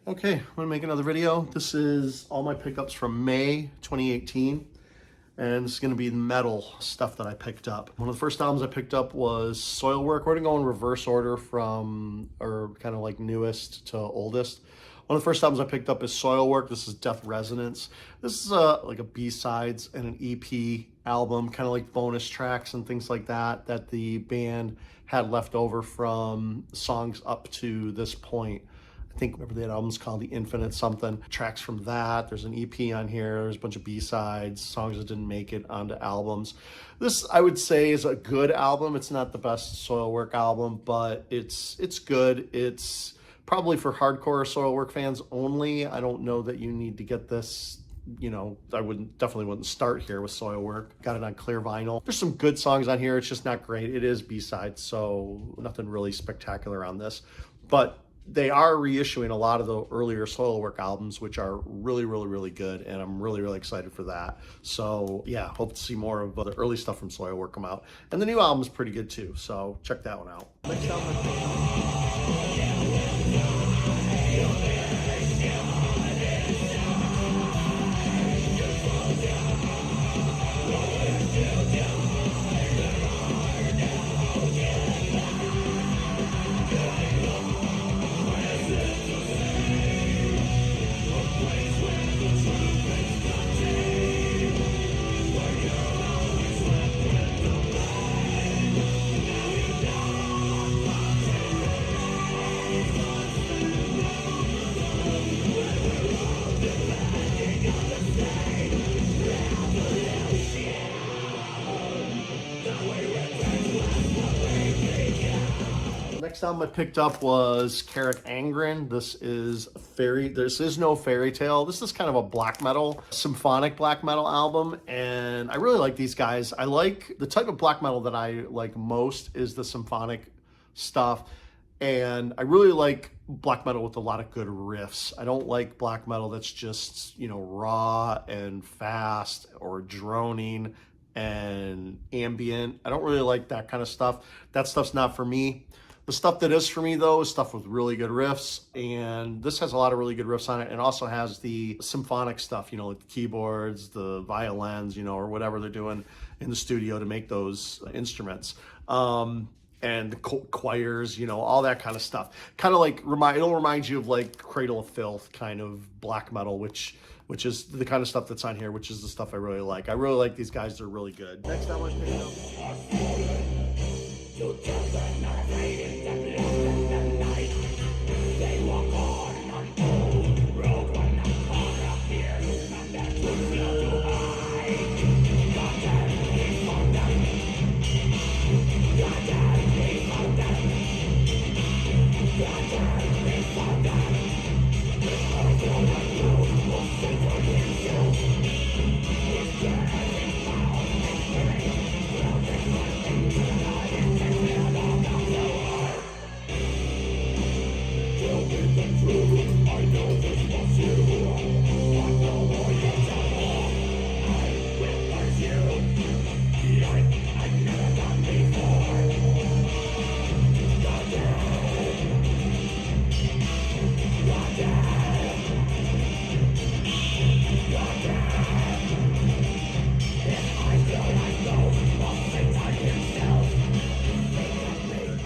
Okay, I'm gonna make another video. This is all my pickups from May 2018, and this is gonna be metal stuff that I picked up. One of the first albums I picked up was Soilwork. We're gonna go in reverse order from, or kind of like newest to oldest. One of the first albums I picked up is Soilwork. This is Death Resonance. This is like a B-sides and an EP album, kind of like bonus tracks and things like that, that the band had left over from songs up to this point. I think that album's called The Infinite something. Tracks from that. There's an EP on here. There's a bunch of B-sides, songs that didn't make it onto albums. This, I would say, is a good album. It's not the best Soilwork album, but it's good. It's probably for hardcore Soilwork fans only. I don't know that you need to get this. You know, I definitely wouldn't start here with Soilwork. Got it on clear vinyl. There's some good songs on here. It's just not great. It is B-sides, so nothing really spectacular on this. But they are reissuing a lot of the earlier Soilwork albums, which are really good, and I'm really excited for that. So yeah, hope to see more of the early stuff from Soilwork come out. And the new album's pretty good too, so check that one out. Next album. Next album I picked up was Carrick Angren. This is no fairy tale. This is kind of a black metal, symphonic black metal album, and I really like these guys. I like the type of black metal that I like most is the symphonic stuff, and I really like black metal with a lot of good riffs. I don't like black metal that's just, you know, raw and fast or droning and ambient. I don't really like that kind of stuff. That stuff's not for me. The stuff that is for me, though, is stuff with really good riffs, and this has a lot of really good riffs on it, and also has the symphonic stuff, you know, like the keyboards, the violins, you know, or whatever they're doing in the studio to make those instruments. And the choirs, you know, all that kind of stuff. Kind of like, it'll remind you of like Cradle of Filth kind of black metal, which is the kind of stuff that's on here, which is the stuff I really like. I really like these guys. They're really good. Next album I picked up.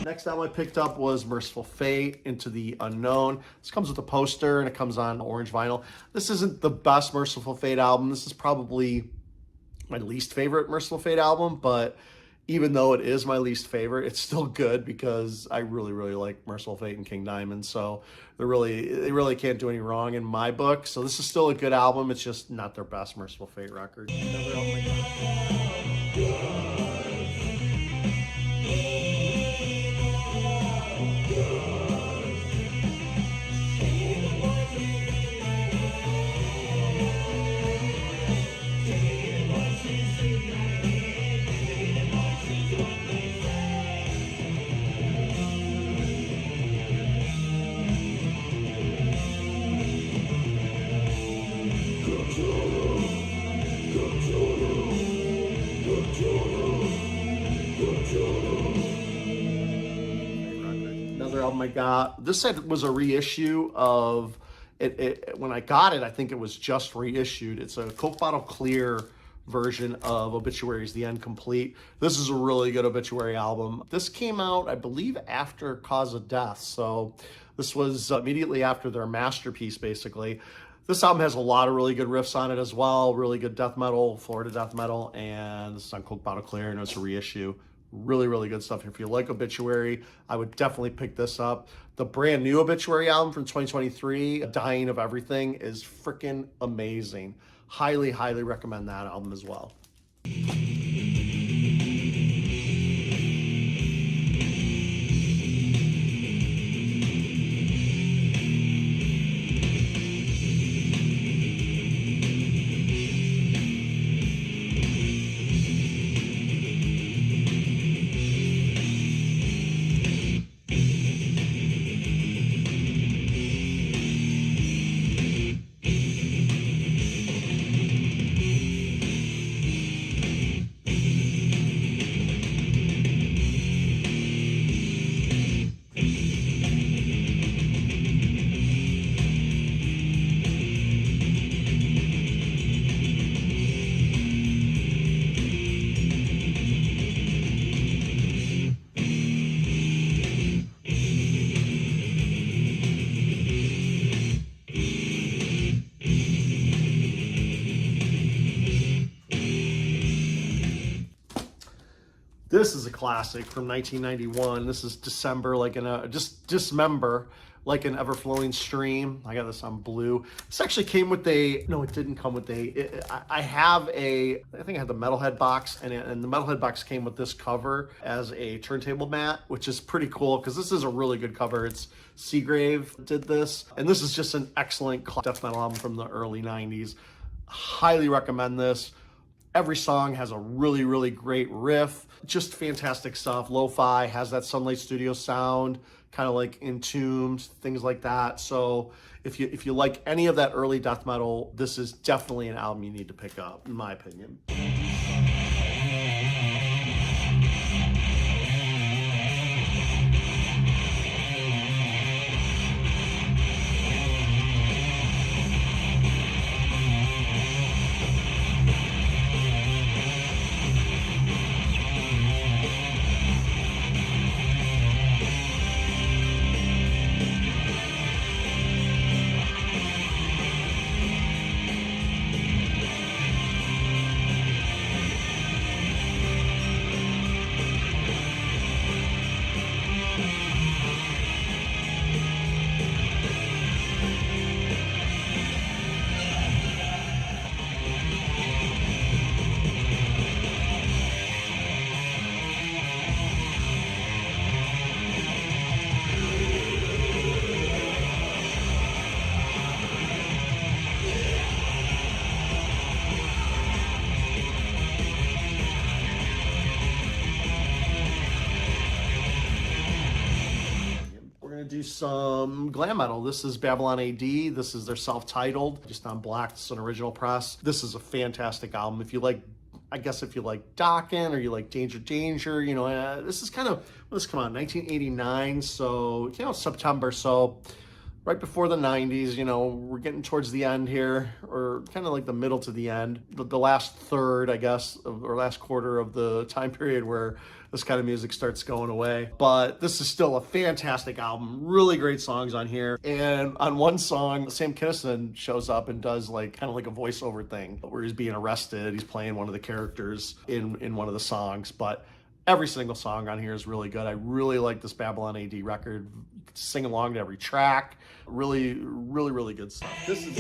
Next album I picked up was Merciful Fate, Into the Unknown. This comes with a poster and it comes on orange vinyl. This isn't the best Merciful Fate album. This is probably my least favorite Merciful Fate album, but even though it is my least favorite, it's still good because I really like Merciful Fate and King Diamond. So they really can't do any wrong in my book. So this is still a good album. It's just not their best Merciful Fate record. Another album I got, this was a reissue of When I got it, I think it was just reissued. It's a Coke bottle clear version of Obituaries, The End Complete. This is a really good obituary album. This came out, I believe, after Cause of Death. So this was immediately after their masterpiece, basically. This album has a lot of really good riffs on it as well. Really good death metal, Florida death metal. And this is on Coke bottle clear, and it's a reissue. Really, really good stuff. If you like Obituary, I would definitely pick this up. The brand new Obituary album from 2023, Dying of Everything, is freaking amazing. Highly, highly recommend that album as well. This is a classic from 1991. This is December, like in a Dismember, like an ever-flowing stream. I got this on blue. This actually came with a, no, it didn't come with a, I have a, I think I had the Metalhead box, and the Metalhead box came with this cover as a turntable mat, which is pretty cool because this is a really good cover. It's Seagrave did this, and this is just an excellent death metal album from the early 90s. Highly recommend this. Every song has a really, really great riff. Just fantastic stuff. Lo-fi, has that Sunlight Studio sound, kind of like Entombed, things like that. So if you like any of that early death metal, this is definitely an album you need to pick up, in my opinion. Do some glam metal. This is Babylon AD. This is their self-titled, just on black. This is an original press. This is a fantastic album. If you like, I guess if you like Dokken or you like Danger Danger, you know, this is kind of, when this come out, 1989, so, you know, September, so right before the 90s, you know, we're getting towards the end here, or kind of like the middle to the end, the last third, I guess, or last quarter of the time period where this kind of music starts going away. But this is still a fantastic album, really great songs on here. And on one song, Sam Kinison shows up and does like kind of like a voiceover thing where he's being arrested. He's playing one of the characters in one of the songs, but every single song on here is really good. I really like this Babylon AD record. You can sing along to every track. Really, really, really good stuff. This is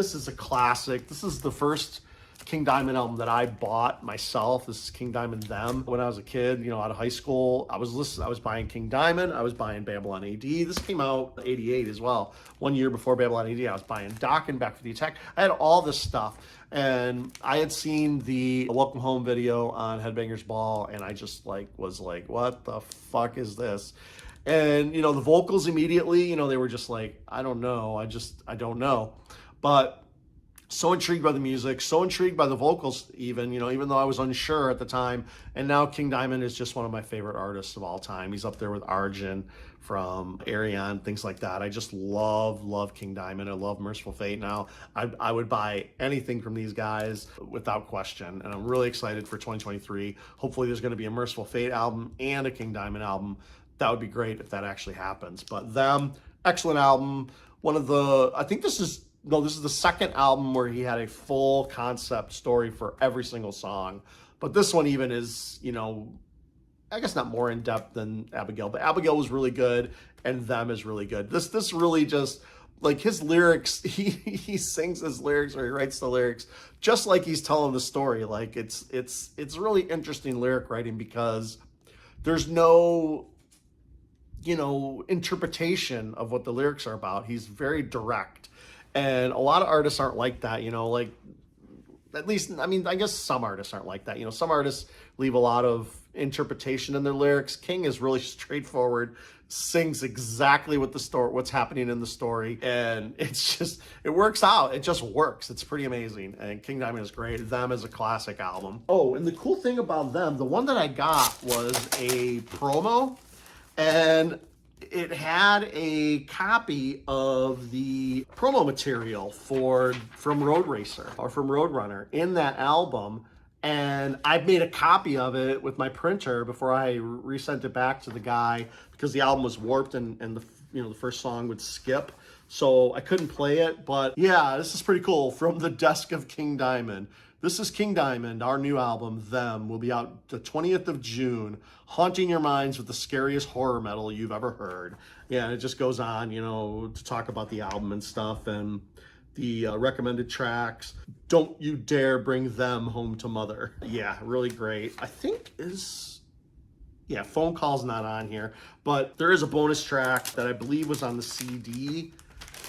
This is a classic. This is the first King Diamond album that I bought myself. This is King Diamond Them. When I was a kid, you know, out of high school, I was buying King Diamond. I was buying Babylon AD. This came out in '88 as well. 1 year before Babylon AD, I was buying Doc and Back for the Attack. I had all this stuff. And I had seen the Welcome Home video on Headbangers Ball, and I just was like, what the fuck is this? And, you know, the vocals immediately, you know, they were just like, I don't know. I don't know. But so intrigued by the music, so intrigued by the vocals even, you know, even though I was unsure at the time. And now King Diamond is just one of my favorite artists of all time. He's up there with Arjun from Arion, things like that. I just love King Diamond. I love Merciful Fate now. I would buy anything from these guys without question. And I'm really excited for 2023. Hopefully there's going to be a Merciful Fate album and a King Diamond album. That would be great if that actually happens. But Them, excellent album. I think this is the second album where he had a full concept story for every single song. But this one even is, you know, I guess not more in depth than Abigail, but Abigail was really good and Them is really good. This really just, like, his lyrics, he sings his lyrics, or he writes the lyrics just like he's telling the story. Like, it's really interesting lyric writing, because there's no, you know, interpretation of what the lyrics are about. He's very direct. And a lot of artists aren't like that, you know, like, at least, I mean, I guess some artists aren't like that. You know, some artists leave a lot of interpretation in their lyrics. King is really straightforward, sings exactly what what's happening in the story. And it's just, it works out. It just works. It's pretty amazing. And King Diamond is great. Them is a classic album. Oh, and the cool thing about Them, the one that I got was a promo, and it had a copy of the promo material from Road Racer or from Roadrunner in that album. And I made a copy of it with my printer before I resent it back to the guy, because the album was warped and the first song would skip. So I couldn't play it, but yeah, this is pretty cool. From the desk of King Diamond. This is King Diamond. Our new album, Them, will be out the 20th of June, haunting your minds with the scariest horror metal you've ever heard. Yeah, and it just goes on, you know, to talk about the album and stuff, and the recommended tracks. Don't you dare bring them home to mother. Yeah, really great. I think Phone Call's not on here, but there is a bonus track that I believe was on the CD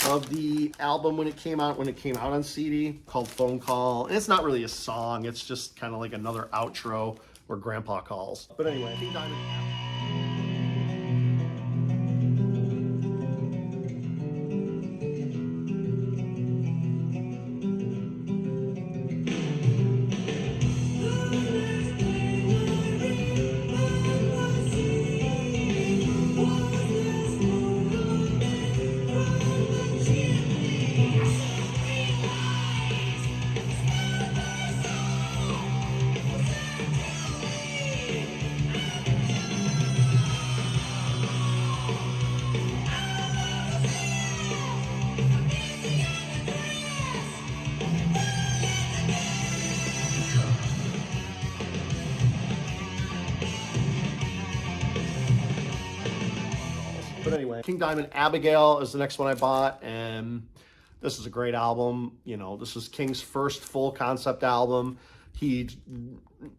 of the album when it came out on CD, called Phone Call. And it's not really a song, it's just kind of like another outro where Grandpa calls. But anyway, King Diamond. But anyway, King Diamond Abigail is the next one I bought, and this is a great album. You know, this is King's first full concept album. He,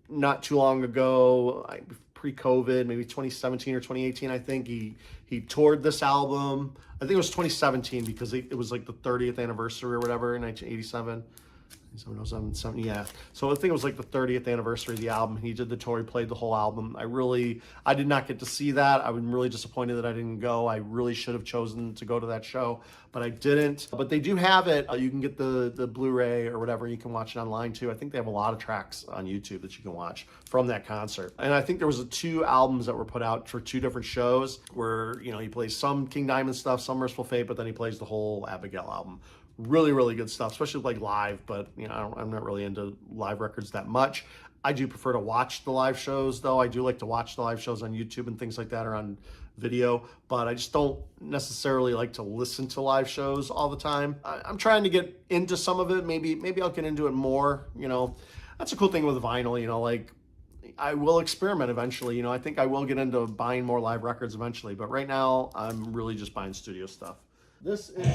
not too long ago, pre-COVID, maybe 2017 or 2018, I think, he toured this album. I think it was 2017, because it was like the 30th anniversary or whatever in 1987. 707, yeah. So I think it was like the 30th anniversary of the album. He did the tour, he played the whole album. I did not get to see that. I'm really disappointed that I didn't go. I really should have chosen to go to that show, but I didn't. But they do have it. You can get the Blu-ray or whatever. You can watch it online too. I think they have a lot of tracks on YouTube that you can watch from that concert. And I think there was 2 albums that were put out for 2 different shows where, you know, he plays some King Diamond stuff, some Merciful Fate, but then he plays the whole Abigail album. Really, really good stuff, especially like live, but you know, I'm not really into live records that much. I do prefer to watch the live shows, though. I do like to watch the live shows on YouTube and things like that, or on video, but I just don't necessarily like to listen to live shows all the time. I'm trying to get into some of it. Maybe I'll get into it more, you know. That's a cool thing with vinyl, you know, like, I will experiment eventually. You know, I think I will get into buying more live records eventually, but right now I'm really just buying studio stuff. This is...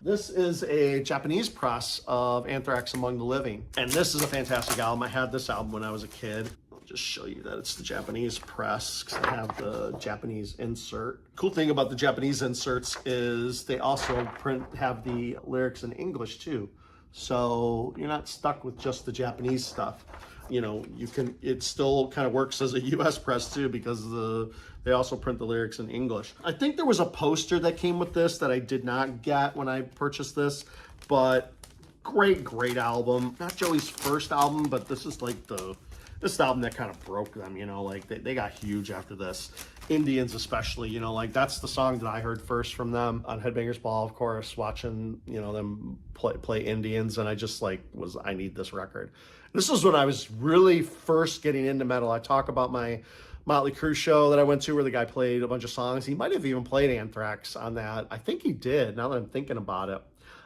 This is a Japanese press of Anthrax Among the Living. And this is a fantastic album. I had this album when I was a kid. I'll just show you that it's the Japanese press because I have the Japanese insert. Cool thing about the Japanese inserts is they also have the lyrics in English too. So you're not stuck with just the Japanese stuff. You know, it still kind of works as a US press too because they also print the lyrics in English. I think there was a poster that came with this that I did not get when I purchased this, but great album. Not Joey's first album, but this is like this album that kind of broke them, you know, like they got huge after this. Indians especially, you know, like that's the song that I heard first from them on Headbangers Ball, of course, watching, you know, them play Indians, and I just like I need this record. This was when I was really first getting into metal. I talk about my Motley Crue show that I went to where the guy played a bunch of songs. He might have even played Anthrax on that. I think he did, now that I'm thinking about it.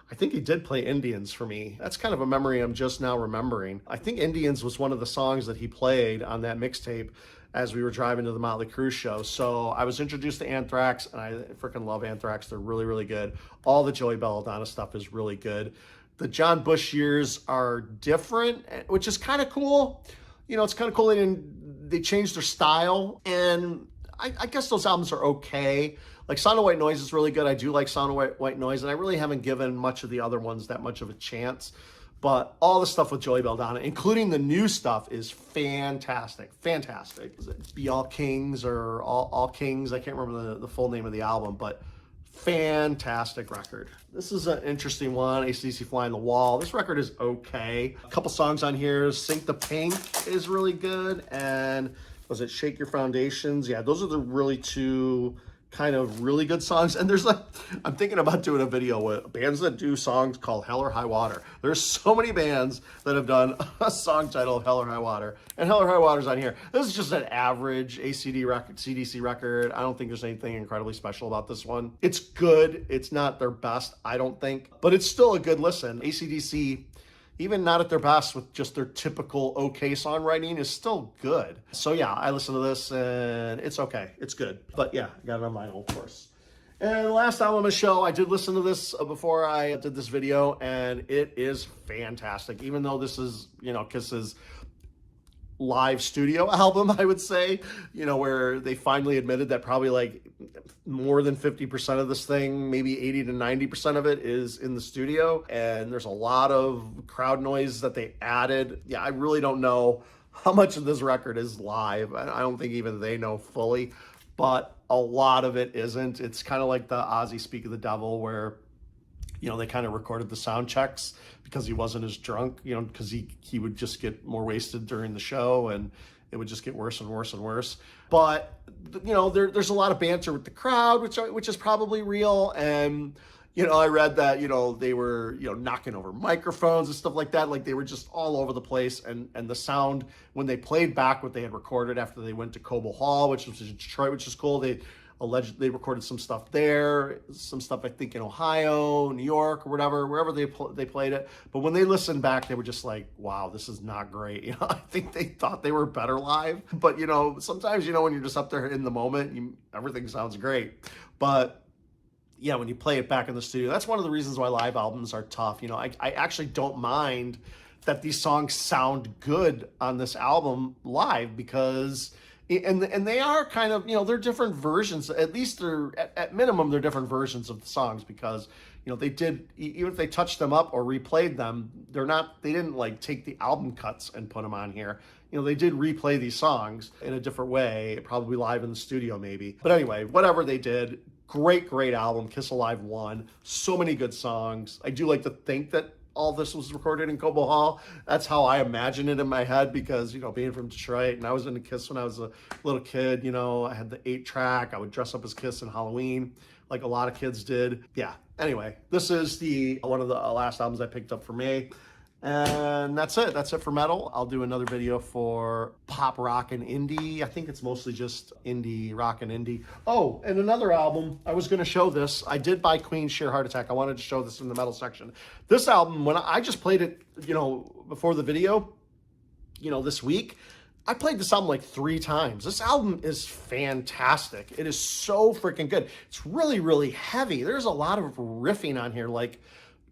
I think he did play Indians for me. That's kind of a memory I'm just now remembering. I think Indians was one of the songs that he played on that mixtape as we were driving to the Motley Crue show. So I was introduced to Anthrax, and I freaking love Anthrax. They're really good. All the Joey Belladonna stuff is really good. The John Bush years are different, which is kind of cool. You know, it's kind of cool they changed their style, and I guess those albums are okay. Like Sound of White Noise is really good. I do like Sound of White Noise, and I really haven't given much of the other ones that much of a chance. But all the stuff with Joey Belladonna, including the new stuff, is fantastic. Is it Be All Kings or All Kings? I can't remember the full name of the album, but fantastic record. This is an interesting one, AC/DC Fly on the Wall. This record is okay. A couple songs on here. Sink the Pink is really good, and was it Shake Your Foundations? Yeah, those are the really two kind of really good songs. And there's I'm thinking about doing a video with bands that do songs called Hell or High Water. There's so many bands that have done a song titled Hell or High Water, and Hell or High Water's on here. This is just an average CDC record. I don't think there's anything incredibly special about this one. It's good. It's not their best, I don't think, but it's still a good listen. AC/DC, even not at their best with just their typical okay songwriting, is still good. So yeah, I listen to this and it's okay. It's good. But yeah, I got it on vinyl, of course. And the last album of the show, I did listen to this before I did this video, and it is fantastic. Even though this is, you know, Kiss's live studio album, I would say, you know, where they finally admitted that probably like more than 50% of this thing, maybe 80 to 90% of it is in the studio, and there's a lot of crowd noise that they added. Yeah, I really don't know how much of this record is live. I don't think even they know fully, but a lot of it isn't. It's kind of like the Ozzy Speak of the Devil, where, you know, they kind of recorded the sound checks because he wasn't as drunk, you know, because he would just get more wasted during the show, and it would just get worse and worse and worse. But, you know, there's a lot of banter with the crowd, which is probably real. And, you know, I read that, you know, they were, you know, knocking over microphones and stuff like that. Like they were just all over the place. And the sound, when they played back what they had recorded after they went to Cobo Hall, which was in Detroit, which is cool. They recorded some stuff there, some stuff I think in Ohio, New York, or whatever, wherever they played it. But when they listened back, they were just like, wow, this is not great. You know, I think they thought they were better live. But, you know, sometimes, you know, when you're just up there in the moment, everything sounds great. But yeah, when you play it back in the studio, that's one of the reasons why live albums are tough. You know, I actually don't mind that these songs sound good on this album live, because And they are kind of, you know, they're different versions. At least they're at minimum they're different versions of the songs, because you know they did, even if they touched them up or replayed them, they didn't like take the album cuts and put them on here. You know, they did replay these songs in a different way, probably live in the studio maybe. But anyway, whatever they did, great album. Kiss Alive 1, so many good songs. I do like to think that all this was recorded in Cobo Hall. That's how I imagine it in my head, because, you know, being from Detroit, and I was into Kiss when I was a little kid, you know, I had the 8-track, I would dress up as Kiss in Halloween, like a lot of kids did. Yeah, anyway, this is one of the last albums I picked up for May. And that's it for metal. I'll do another video for pop, rock, and indie. I think it's mostly just indie, rock, and indie. Oh, and another album, I was gonna show this. I did buy Queen's Sheer Heart Attack. I wanted to show this in the metal section. This album, when I just played it, you know, before the video, you know, this week, I played this album like 3 times. This album is fantastic. It is so freaking good. It's really heavy. There's a lot of riffing on here, like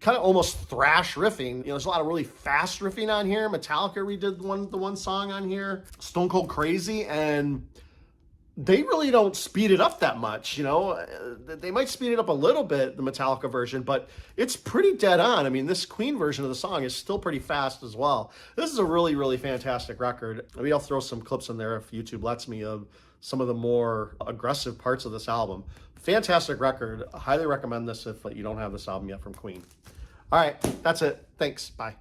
kind of almost thrash riffing. You know, there's a lot of really fast riffing on here. Metallica redid the one song on here, Stone Cold Crazy, and they really don't speed it up that much. You know, they might speed it up a little bit, the Metallica version, but it's pretty dead on. I mean, this Queen version of the song is still pretty fast as well. This is a really fantastic record. Maybe I'll throw some clips in there if YouTube lets me of some of the more aggressive parts of this album. Fantastic record. I highly recommend this if you don't have this album yet from Queen. All right, that's it. Thanks. Bye.